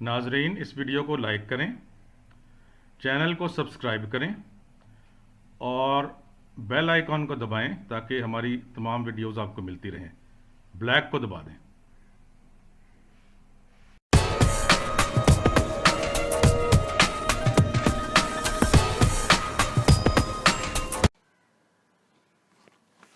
नाजरीन, इस वीडियो को लाइक करें, चैनल को सब्सक्राइब करें और बेल आइकॉन को दबाएं ताकि हमारी तमाम वीडियोस आपको मिलती रहें। ब्लैक को दबा दें।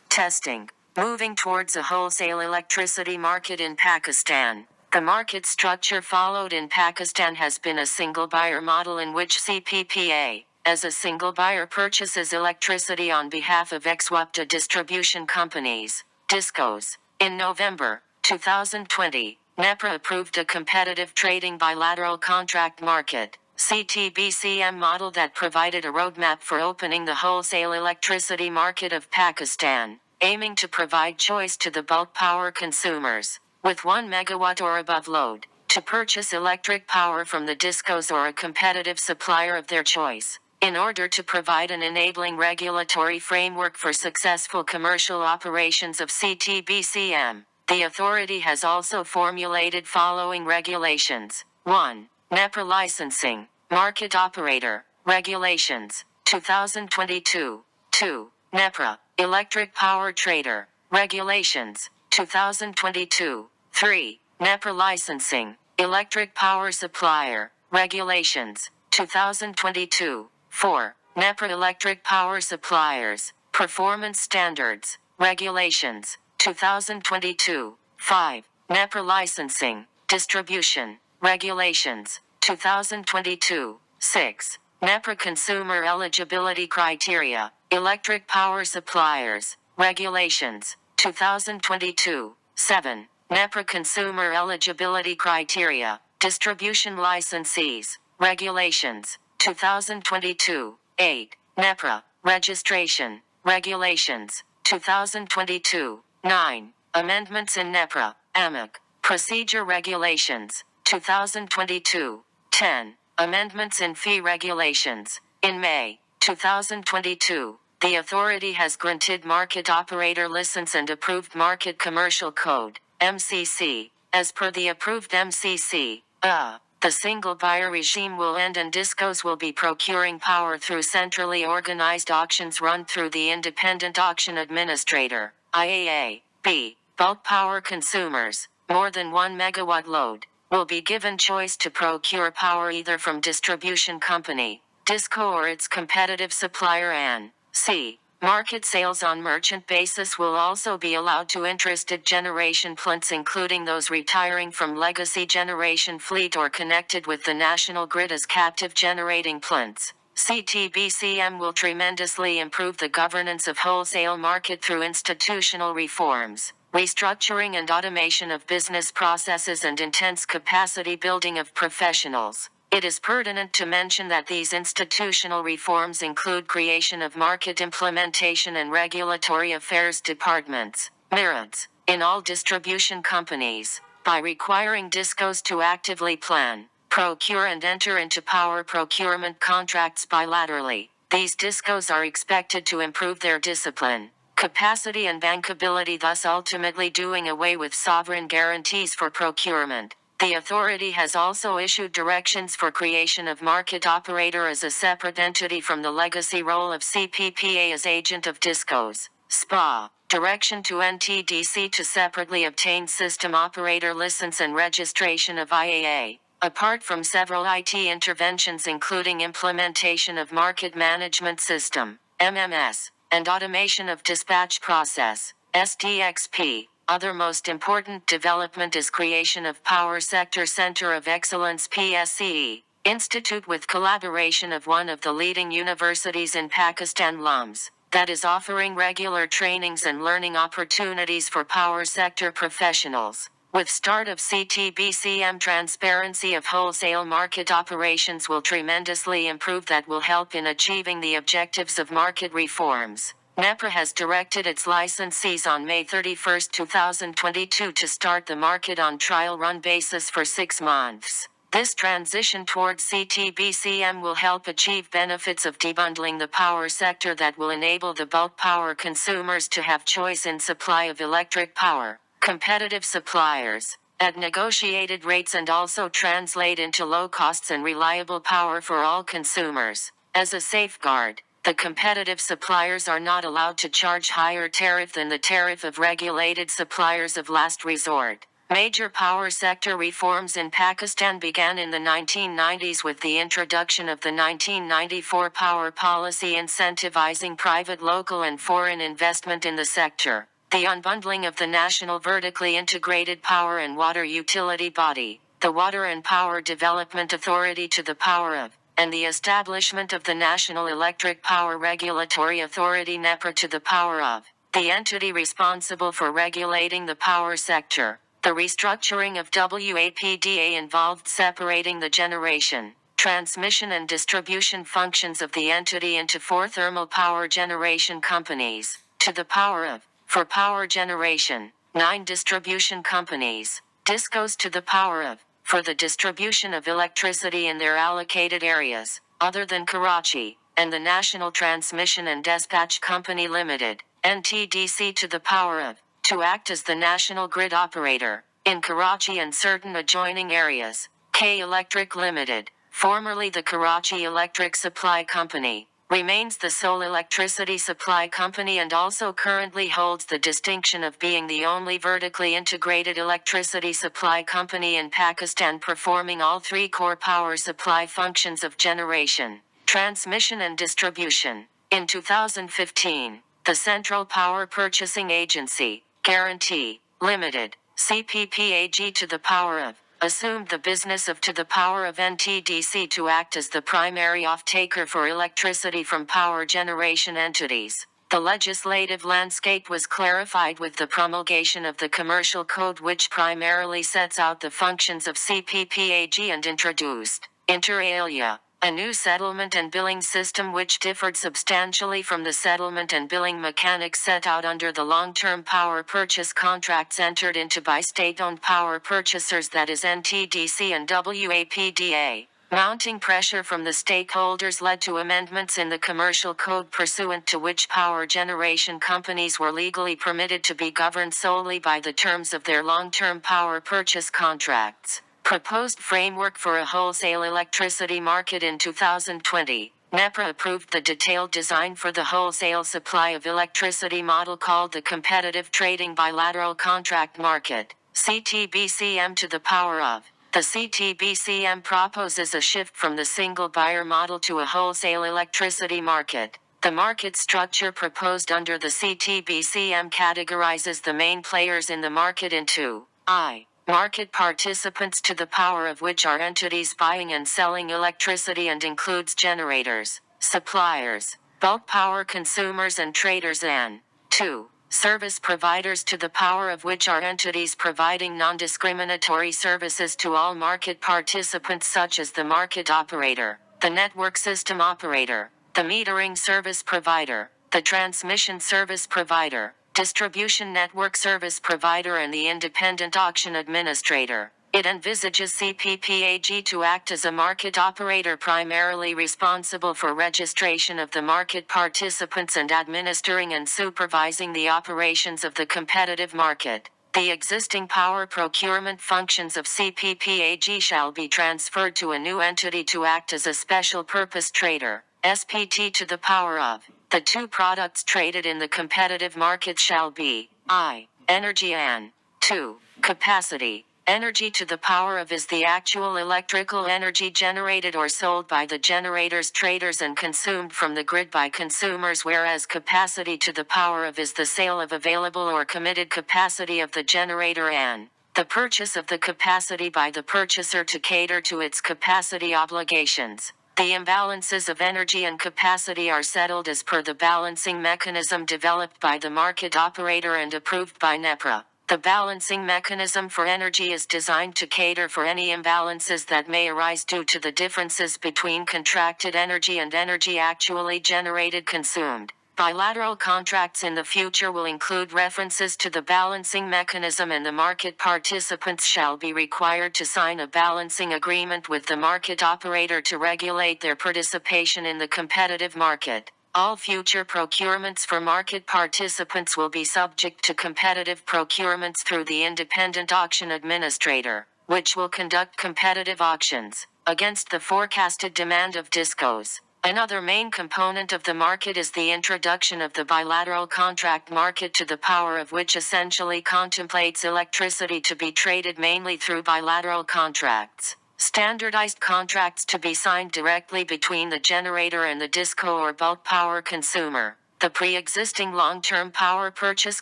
Testing. Moving towards a wholesale electricity market in Pakistan. The market structure followed in Pakistan has been a single buyer model in which CPPA, as a single buyer, purchases electricity on behalf of ex-WAPTA distribution companies, DISCOs. In November 2020, NEPRA approved a competitive trading bilateral contract market, CTBCM model that provided a roadmap for opening the wholesale electricity market of Pakistan, aiming to provide choice to the bulk power consumers, with 1 megawatt or above load, to purchase electric power from the DISCOs or a competitive supplier of their choice, in order to provide an enabling regulatory framework for successful commercial operations of CTBCM. The authority has also formulated following regulations. 1. NEPRA licensing, market operator, regulations, 2022. 2. NEPRA, electric power trader, regulations, 2022. 3. NEPRA licensing, electric power supplier, regulations, 2022. 4. NEPRA electric power suppliers, performance standards, regulations, 2022. 5. NEPRA licensing, distribution, regulations, 2022. 6. NEPRA consumer eligibility criteria, electric power suppliers, regulations, 2022. 7. NEPRA consumer eligibility criteria, distribution licensees, regulations, 2022. 8. NEPRA, registration, regulations, 2022. 9. Amendments in NEPRA, AMIC, procedure regulations, 2022. 10. Amendments in fee regulations. In May 2022, the authority has granted market operator license and approved market commercial code, MCC. As per the approved MCC, the single buyer regime will end and DISCOs will be procuring power through centrally organized auctions run through the Independent Auction Administrator, IAA. B. Bulk power consumers, more than 1 megawatt load, will be given choice to procure power either from distribution company, DISCO, or its competitive supplier, and C. Market sales on merchant basis will also be allowed to interested generation plants, including those retiring from legacy generation fleet or connected with the national grid as captive generating plants. CTBCM will tremendously improve the governance of wholesale market through institutional reforms, restructuring and automation of business processes, and intense capacity building of professionals. It is pertinent to mention that these institutional reforms include creation of market implementation and regulatory affairs departments, MIRADs, in all distribution companies, by requiring DISCOs to actively plan, procure and enter into power procurement contracts bilaterally. These DISCOs are expected to improve their discipline, capacity and bankability, thus ultimately doing away with sovereign guarantees for procurement. The authority has also issued directions for creation of market operator as a separate entity from the legacy role of CPPA as agent of DISCOs. SPA. Direction to NTDC to separately obtain system operator license and registration of IAA. Apart from several IT interventions including implementation of market management system, MMS, and automation of dispatch process, SDXP. Other most important development is creation of Power Sector Center of Excellence PSCE, institute with collaboration of one of the leading universities in Pakistan, LUMS, that is offering regular trainings and learning opportunities for power sector professionals. With start of CTBCM, transparency of wholesale market operations will tremendously improve, that will help in achieving the objectives of market reforms. NEPRA has directed its licensees on May 31, 2022 to start the market on trial run basis for 6 months. This transition towards CTBCM will help achieve benefits of debundling the power sector that will enable the bulk power consumers to have choice in supply of electric power, competitive suppliers, at negotiated rates and also translate into low costs and reliable power for all consumers. As a safeguard, the competitive suppliers are not allowed to charge higher tariff than the tariff of regulated suppliers of last resort. Major power sector reforms in Pakistan began in the 1990s with the introduction of the 1994 power policy incentivizing private, local and foreign investment in the sector, the unbundling of the National Vertically Integrated Power and Water Utility Body, the Water and Power Development Authority to the power of, and the establishment of the National Electric Power Regulatory Authority NEPRA to the power of, the entity responsible for regulating the power sector. The restructuring of WAPDA involved separating the generation, transmission and distribution functions of the entity into 4 thermal power generation companies, to the power of, for power generation, 9 distribution companies, DISCOs to the power of, for the distribution of electricity in their allocated areas, other than Karachi, and the National Transmission and Dispatch Company Limited, NTDC to the power of, to act as the national grid operator, in Karachi and certain adjoining areas, K Electric Limited, formerly the Karachi Electric Supply Company, remains the sole electricity supply company and also currently holds the distinction of being the only vertically integrated electricity supply company in Pakistan performing all 3 core power supply functions of generation, transmission and distribution. In 2015, the Central Power Purchasing Agency, Guarantee, Limited, CPPAG to the power of, assumed the business of to the power of NTDC to act as the primary off-taker for electricity from power generation entities. The legislative landscape was clarified with the promulgation of the Commercial Code, which primarily sets out the functions of CPPAG, and introduced, inter alia, a new settlement and billing system which differed substantially from the settlement and billing mechanics set out under the long-term power purchase contracts entered into by state-owned power purchasers, that is NTDC and WAPDA. Mounting pressure from the stakeholders led to amendments in the Commercial Code pursuant to which power generation companies were legally permitted to be governed solely by the terms of their long-term power purchase contracts. Proposed framework for a wholesale electricity market. In 2020, NEPRA approved the detailed design for the wholesale supply of electricity model called the Competitive Trading Bilateral Contract Market, CTBCM to the power of. The CTBCM proposes a shift from the single buyer model to a wholesale electricity market. The market structure proposed under the CTBCM categorizes the main players in the market into I. Market participants to the power of which are entities buying and selling electricity and includes generators, suppliers, bulk power consumers and traders, and 2. Service providers to the power of which are entities providing non-discriminatory services to all market participants such as the market operator, the network system operator, the metering service provider, the transmission service provider, distribution network service provider and the independent auction administrator. It envisages CPPAG to act as a market operator primarily responsible for registration of the market participants and administering and supervising the operations of the competitive market. The existing power procurement functions of CPPAG shall be transferred to a new entity to act as a special purpose trader, SPT to the power of. The 2 products traded in the competitive market shall be I. Energy and 2. Capacity. Energy to the power of is the actual electrical energy generated or sold by the generators, traders and consumed from the grid by consumers, whereas capacity to the power of is the sale of available or committed capacity of the generator and the purchase of the capacity by the purchaser to cater to its capacity obligations. The imbalances of energy and capacity are settled as per the balancing mechanism developed by the market operator and approved by NEPRA. The balancing mechanism for energy is designed to cater for any imbalances that may arise due to the differences between contracted energy and energy actually generated consumed. Bilateral contracts in the future will include references to the balancing mechanism, and the market participants shall be required to sign a balancing agreement with the market operator to regulate their participation in the competitive market. All future procurements for market participants will be subject to competitive procurements through the Independent Auction Administrator, which will conduct competitive auctions against the forecasted demand of DISCOs. Another main component of the market is the introduction of the bilateral contract market, to the power of which essentially contemplates electricity to be traded mainly through bilateral contracts. Standardized contracts to be signed directly between the generator and the DISCO or bulk power consumer. The pre-existing long-term power purchase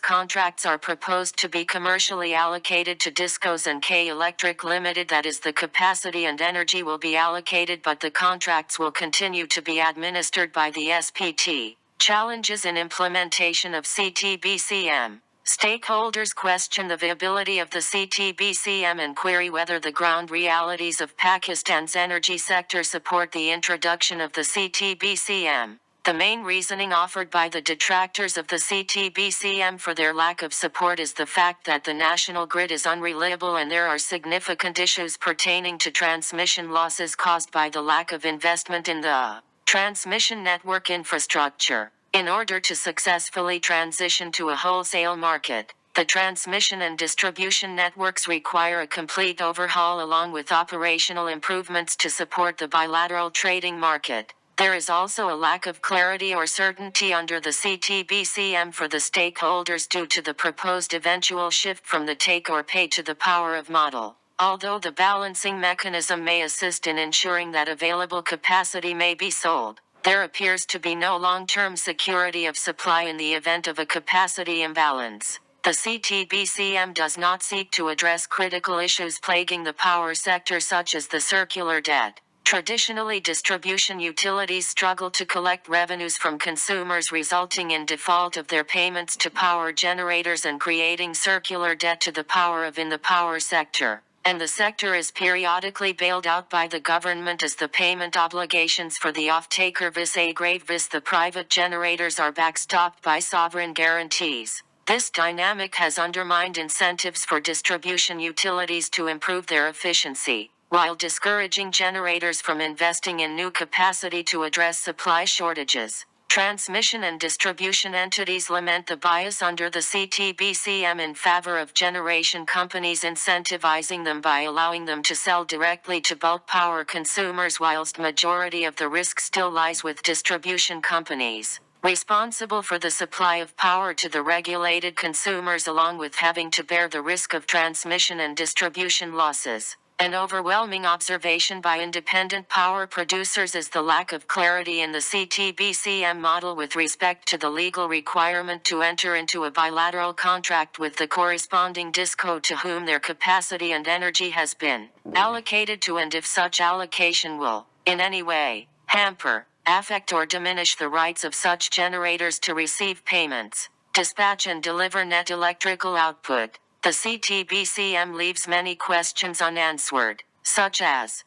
contracts are proposed to be commercially allocated to DISCOs and K Electric Limited. That is, the capacity and energy will be allocated, but the contracts will continue to be administered by the SPT. Challenges in implementation of CTBCM. Stakeholders question the viability of the CTBCM and query whether the ground realities of Pakistan's energy sector support the introduction of the CTBCM. The main reasoning offered by the detractors of the CTBCM for their lack of support is the fact that the national grid is unreliable and there are significant issues pertaining to transmission losses caused by the lack of investment in the transmission network infrastructure. In order to successfully transition to a wholesale market, the transmission and distribution networks require a complete overhaul along with operational improvements to support the bilateral trading market. There is also a lack of clarity or certainty under the CTBCM for the stakeholders due to the proposed eventual shift from the take or pay to the power of model. Although the balancing mechanism may assist in ensuring that available capacity may be sold, there appears to be no long-term security of supply in the event of a capacity imbalance. The CTBCM does not seek to address critical issues plaguing the power sector, such as the circular debt. Traditionally, distribution utilities struggle to collect revenues from consumers, resulting in default of their payments to power generators and creating circular debt to the power in the power sector. And the sector is periodically bailed out by the government as the payment obligations for the off-taker vis A-grade vis the private generators are backstopped by sovereign guarantees. This dynamic has undermined incentives for distribution utilities to improve their efficiency, while discouraging generators from investing in new capacity to address supply shortages. Transmission and distribution entities lament the bias under the CTBCM in favor of generation companies, incentivizing them by allowing them to sell directly to bulk power consumers, whilst majority of the risk still lies with distribution companies, responsible for the supply of power to the regulated consumers, along with having to bear the risk of transmission and distribution losses. An overwhelming observation by independent power producers is the lack of clarity in the CTBCM model with respect to the legal requirement to enter into a bilateral contract with the corresponding DISCO to whom their capacity and energy has been allocated to, and if such allocation will, in any way, hamper, affect or diminish the rights of such generators to receive payments, dispatch and deliver net electrical output. The CTBCM leaves many questions unanswered, such as,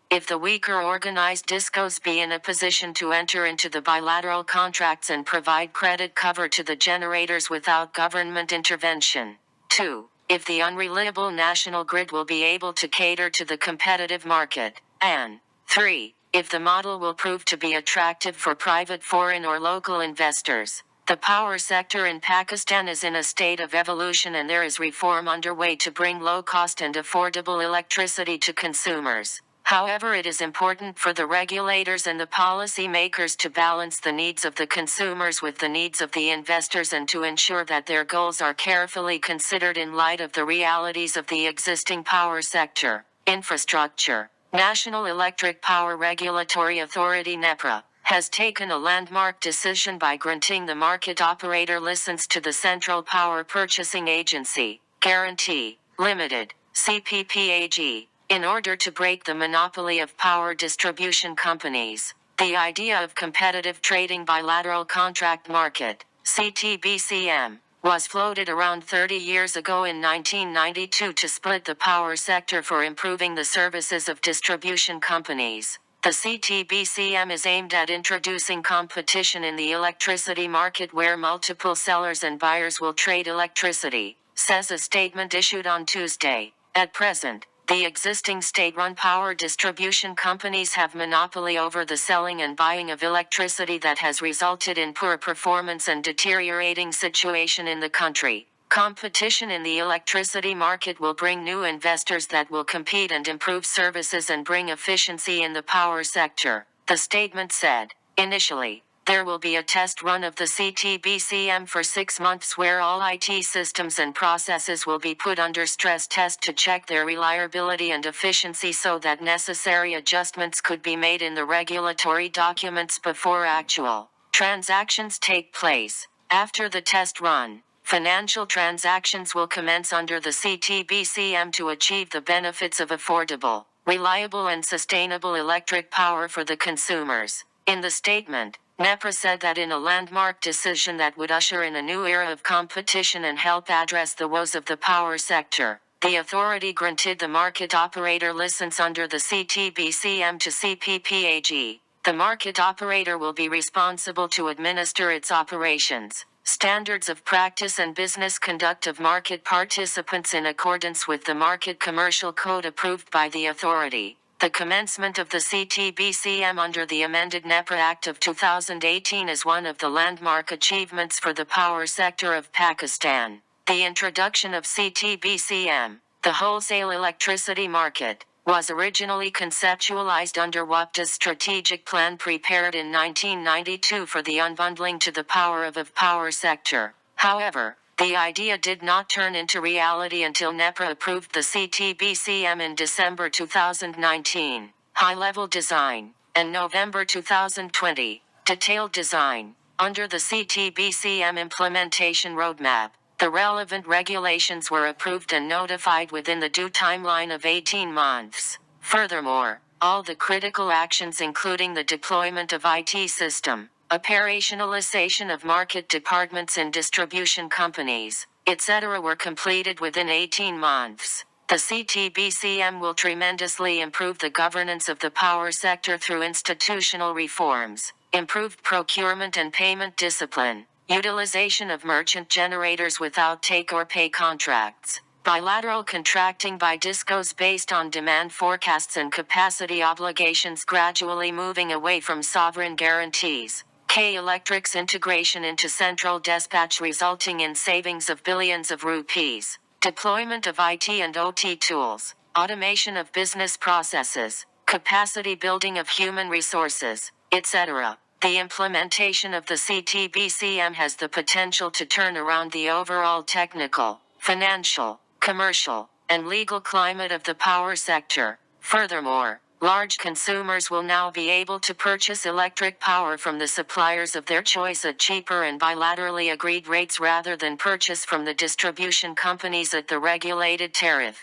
if the weaker organized DISCOs be in a position to enter into the bilateral contracts and provide credit cover to the generators without government intervention. 2. If the unreliable national grid will be able to cater to the competitive market. And 3. If the model will prove to be attractive for private, foreign or local investors. The power sector in Pakistan is in a state of evolution, and there is reform underway to bring low-cost and affordable electricity to consumers. However, it is important for the regulators and the policy makers to balance the needs of the consumers with the needs of the investors, and to ensure that their goals are carefully considered in light of the realities of the existing power sector. Infrastructure. National Electric Power Regulatory Authority (NEPRA) has taken a landmark decision by granting the market operator license to the Central Power Purchasing Agency, Guarantee Limited, CPPAG, in order to break the monopoly of power distribution companies. The idea of competitive trading bilateral contract market, CTBCM, was floated around 30 years ago in 1992 to split the power sector for improving the services of distribution companies. The CTBCM is aimed at introducing competition in the electricity market where multiple sellers and buyers will trade electricity, says a statement issued on Tuesday. At present, The existing state-run power distribution companies have monopoly over the selling and buying of electricity that has resulted in poor performance and deteriorating situation in the country. Competition in the electricity market will bring new investors that will compete and improve services and bring efficiency in the power sector, the statement said. Initially, there will be a test run of the CTBCM for 6 months where all IT systems and processes will be put under stress test to check their reliability and efficiency so that necessary adjustments could be made in the regulatory documents before actual transactions take place. After the test run, financial transactions will commence under the CTBCM to achieve the benefits of affordable, reliable and sustainable electric power for the consumers. In the statement, NEPRA said that in a landmark decision that would usher in a new era of competition and help address the woes of the power sector, the authority granted the market operator license under the CTBCM to CPPAG. The market operator will be responsible to administer its operations, standards of practice and business conduct of market participants in accordance with the Market Commercial Code approved by the authority. The commencement of the CTBCM under the amended NEPRA Act of 2018 is one of the landmark achievements for the power sector of Pakistan. The introduction of CTBCM, the wholesale electricity market, was originally conceptualized under WAPDA's strategic plan prepared in 1992 for the unbundling to the power of power sector. However, the idea did not turn into reality until NEPRA approved the CTBCM in December 2019, high-level design, and November 2020, detailed design. Under the CTBCM implementation roadmap, the relevant regulations were approved and notified within the due timeline of 18 months. Furthermore, all the critical actions including the deployment of IT system, operationalization of market departments in distribution companies, etc. were completed within 18 months. The CTBCM will tremendously improve the governance of the power sector through institutional reforms, improved procurement and payment discipline, utilization of merchant generators without take-or-pay contracts, bilateral contracting by discos based on demand forecasts and capacity obligations gradually moving away from sovereign guarantees, K-Electric's integration into central dispatch resulting in savings of billions of rupees, deployment of IT and OT tools, automation of business processes, capacity building of human resources, etc. The implementation of the CTBCM has the potential to turn around the overall technical, financial, commercial, and legal climate of the power sector. Furthermore, large consumers will now be able to purchase electric power from the suppliers of their choice at cheaper and bilaterally agreed rates rather than purchase from the distribution companies at the regulated tariff.